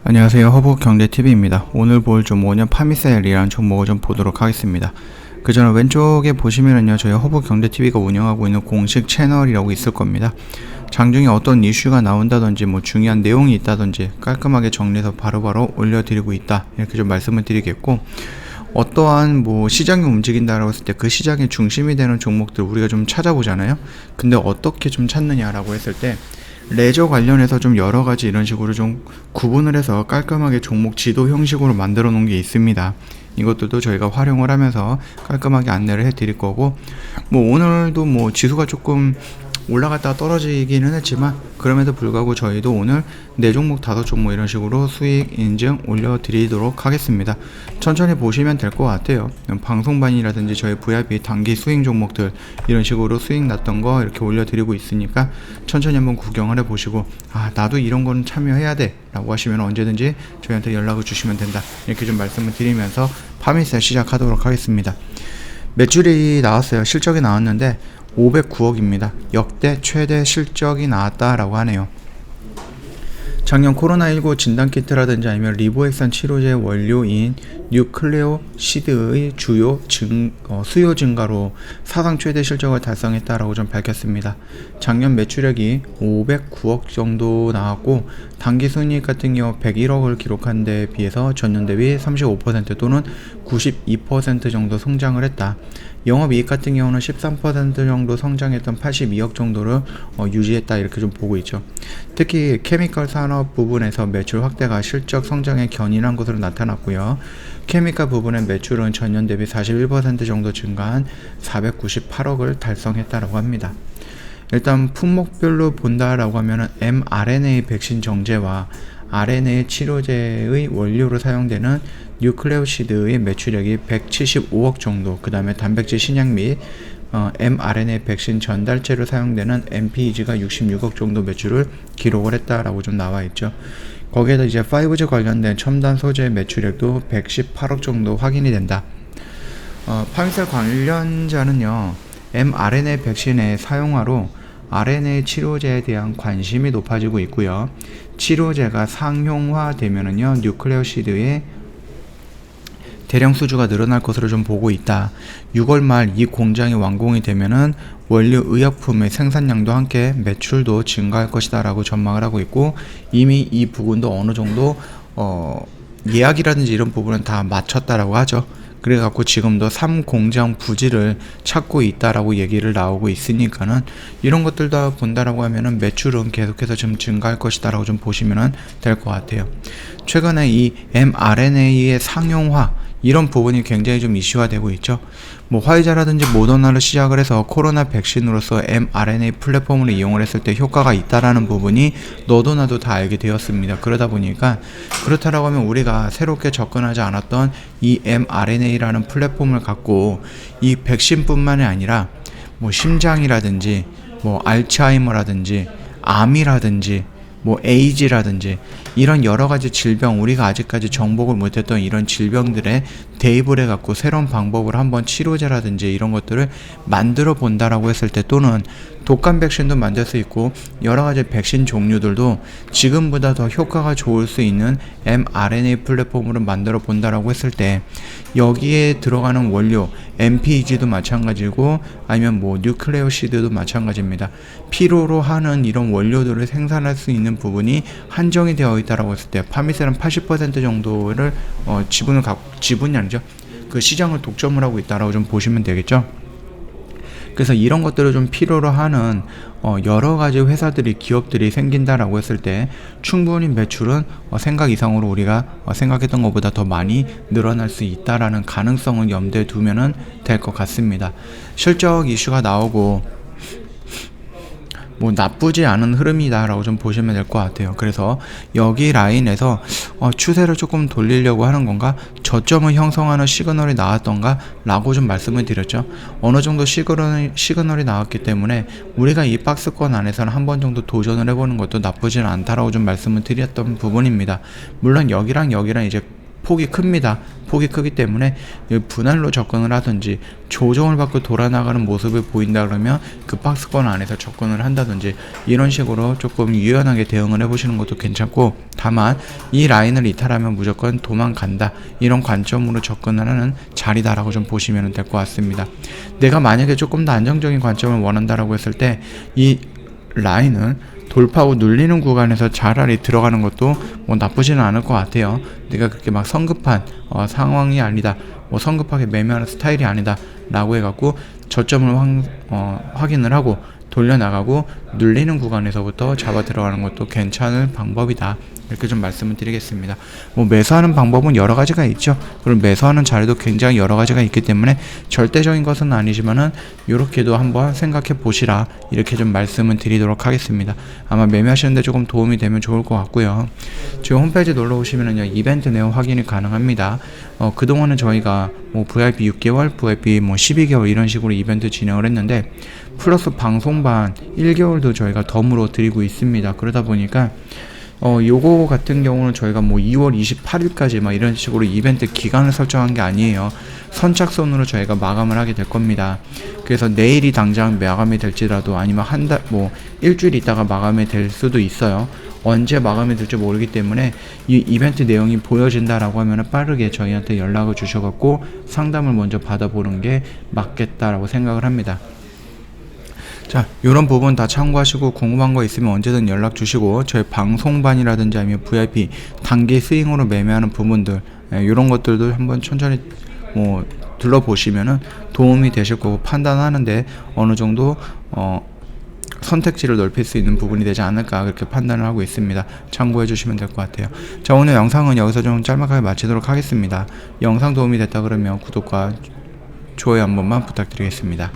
안녕하세요. 허브경제TV입니다. 오늘 볼 좀 5년 파미셀이라는 종목을 좀 보도록 하겠습니다. 그 전에 왼쪽에 보시면은요, 저희 허브경제TV가 운영하고 있는 공식 채널이라고 있을 겁니다. 장중에 어떤 이슈가 나온다든지 뭐 중요한 내용이 있다든지 깔끔하게 정리해서 바로바로 올려드리고 있다, 이렇게 좀 말씀을 드리겠고, 어떠한 뭐 시장이 움직인다라고 했을 때 그 시장의 중심이 되는 종목들 우리가 좀 찾아보잖아요. 근데 어떻게 좀 찾느냐라고 했을 때 레저 관련해서 좀 여러 가지 이런 식으로 좀 구분을 해서 깔끔하게 종목 지도 형식으로 만들어 놓은 게 있습니다. 이것들도 저희가 활용을 하면서 깔끔하게 안내를 해 드릴 거고, 뭐 오늘도 뭐 지수가 조금 올라갔다가 떨어지기는 했지만 그럼에도 불구하고 저희도 오늘 4종목 5종목 이런 식으로 수익 인증 올려드리도록 하겠습니다. 천천히 보시면 될 것 같아요. 방송반이라든지 저희 VIP 단기 수익 종목들 이런 식으로 수익 났던 거 이렇게 올려드리고 있으니까 천천히 한번 구경을 해보시고, 나도 이런 거는 참여해야 돼 라고 하시면 언제든지 저희한테 연락을 주시면 된다, 이렇게 좀 말씀을 드리면서 파미셀 시작하도록 하겠습니다. 매출이 나왔어요. 실적이 나왔는데 509억입니다. 역대 최대 실적이 나왔다라고 하네요. 작년 코로나19 진단키트라든지 아니면 리보액산 치료제 원료인 뉴클레오시드의 주요 수요 증가로 사상 최대 실적을 달성했다라고 좀 밝혔습니다. 작년 매출액이 509억 정도 나왔고, 당기 순이익 같은 경우 101억을 기록한 데 비해서 전년 대비 35% 또는 92% 정도 성장을 했다. 영업이익 같은 경우는 13% 정도 성장했던 82억 정도를 유지했다, 이렇게 좀 보고 있죠. 특히 케미컬 산업 부분에서 매출 확대가 실적 성장에 견인한 것으로 나타났고요. 케미컬 부분의 매출은 전년 대비 41% 정도 증가한 498억을 달성했다고 합니다. 일단 품목별로 본다라고 하면은 mRNA 백신 정제와 RNA 치료제의 원료로 사용되는 뉴클레오시드의 매출액이 175억 정도, 그 다음에 단백질 신약 및 mRNA 백신 전달체로 사용되는 MPEG가 66억 정도 매출을 기록을 했다라고 좀 나와 있죠. 거기에다 이제 5G 관련된 첨단 소재 매출액도 118억 정도 확인이 된다. 파미셀 관련자는요, mRNA 백신의 사용화로 RNA 치료제에 대한 관심이 높아지고 있고요. 치료제가 상용화되면은요, 뉴클레오시드의 대량 수주가 늘어날 것으로 좀 보고 있다. 6월 말 이 공장이 완공이 되면은 원료 의약품의 생산량도 함께 매출도 증가할 것이다 라고 전망을 하고 있고, 이미 이 부분도 어느 정도 예약이라든지 이런 부분은 다 마쳤다라고 하죠. 그래갖고 지금도 3공장 부지를 찾고 있다라고 얘기를 나오고 있으니까는 이런 것들 다 본다라고 하면은 매출은 계속해서 좀 증가할 것이다라고 좀 보시면 될 것 같아요. 최근에 이 mRNA의 상용화 이런 부분이 굉장히 좀 이슈화되고 있죠. 뭐 화이자라든지 모더나를 시작을 해서 코로나 백신으로서 mRNA 플랫폼을 이용을 했을 때 효과가 있다라는 부분이 너도 나도 다 알게 되었습니다. 그러다 보니까 그렇다라고 하면 우리가 새롭게 접근하지 않았던 이 mRNA라는 플랫폼을 갖고 이 백신뿐만이 아니라 뭐 심장이라든지 뭐 알츠하이머라든지 암이라든지 뭐 에이즈라든지 이런 여러가지 질병, 우리가 아직까지 정복을 못했던 이런 질병들에 대입을 해갖고 새로운 방법을 한번 치료제라든지 이런 것들을 만들어 본다라고 했을 때, 또는 독감 백신도 만들 수 있고 여러가지 백신 종류들도 지금보다 더 효과가 좋을 수 있는 mRNA 플랫폼으로 만들어 본다라고 했을 때, 여기에 들어가는 원료 MPEG도 마찬가지고 아니면 뭐 뉴클레오시드도 마찬가지입니다. 필요로 하는 이런 원료들을 생산할 수 있는 부분이 한정이 되어 있다라고 했을 때 파미셀은 80% 정도를 지분이 아니죠, 그 시장을 독점을 하고 있다라고 좀 보시면 되겠죠. 그래서 이런 것들을 좀 필요로 하는 여러 가지 회사들이, 기업들이 생긴다라고 했을 때 충분히 매출은 생각 이상으로 우리가 생각했던 것보다 더 많이 늘어날 수 있다라는 가능성을 염두에 두면은 될 것 같습니다. 실적 이슈가 나오고 뭐 나쁘지 않은 흐름이다 라고 좀 보시면 될 것 같아요. 그래서 여기 라인에서 추세를 조금 돌리려고 하는 건가, 저점을 형성하는 시그널이 나왔던가 라고 좀 말씀을 드렸죠. 어느 정도 시그널이 나왔기 때문에 우리가 이 박스권 안에서는 한 번 정도 도전을 해보는 것도 나쁘지는 않다라고 좀 말씀을 드렸던 부분입니다. 물론 여기랑 이제 폭이 큽니다. 폭이 크기 때문에 분할로 접근을 하든지 조정을 받고 돌아나가는 모습을 보인다 그러면 그 박스권 안에서 접근을 한다든지 이런 식으로 조금 유연하게 대응을 해보시는 것도 괜찮고, 다만 이 라인을 이탈하면 무조건 도망간다, 이런 관점으로 접근을 하는 자리다라고 좀 보시면 될 것 같습니다. 내가 만약에 조금 더 안정적인 관점을 원한다라고 했을 때 이 라인을 돌파하고 눌리는 구간에서 차라리 들어가는 것도 뭐 나쁘지는 않을 것 같아요. 내가 그렇게 막 성급한 상황이 아니다, 뭐 성급하게 매매하는 스타일이 아니다 라고 해갖고 저점을 확인을 하고 돌려나가고 눌리는 구간에서부터 잡아 들어가는 것도 괜찮은 방법이다, 이렇게 좀 말씀을 드리겠습니다. 뭐 매수하는 방법은 여러 가지가 있죠. 그리고 매수하는 자리도 굉장히 여러 가지가 있기 때문에 절대적인 것은 아니지만은 요렇게도 한번 생각해 보시라, 이렇게 좀 말씀을 드리도록 하겠습니다. 아마 매매하시는데 조금 도움이 되면 좋을 것 같고요. 지금 홈페이지 놀러 오시면은요, 이벤트 내용 확인이 가능합니다. 그동안은 저희가 뭐 VIP 6개월, VIP 뭐 12개월 이런 식으로 이벤트 진행을 했는데, 플러스 방송반 1개월도 저희가 덤으로 드리고 있습니다. 그러다 보니까 요거 같은 경우는 저희가 뭐 2월 28일까지 막 이런 식으로 이벤트 기간을 설정한 게 아니에요. 선착순으로 저희가 마감을 하게 될 겁니다. 그래서 내일이 당장 마감이 될지라도 아니면 한 달, 뭐 일주일 있다가 마감이 될 수도 있어요. 언제 마감이 될지 모르기 때문에 이 이벤트 내용이 보여진다라고 하면 빠르게 저희한테 연락을 주셔갖고 상담을 먼저 받아보는 게 맞겠다라고 생각을 합니다. 자, 이런 부분 다 참고하시고 궁금한 거 있으면 언제든 연락 주시고, 저희 방송반이라든지 아니면 VIP 단기 스윙으로 매매하는 부분들, 이런 것들도 한번 천천히 뭐 둘러보시면은 도움이 되실 거고, 판단하는데 어느 정도 선택지를 넓힐 수 있는 부분이 되지 않을까, 그렇게 판단을 하고 있습니다. 참고해 주시면 될 것 같아요. 자, 오늘 영상은 여기서 좀 짤막하게 마치도록 하겠습니다. 영상 도움이 됐다 그러면 구독과 좋아요 한 번만 부탁드리겠습니다.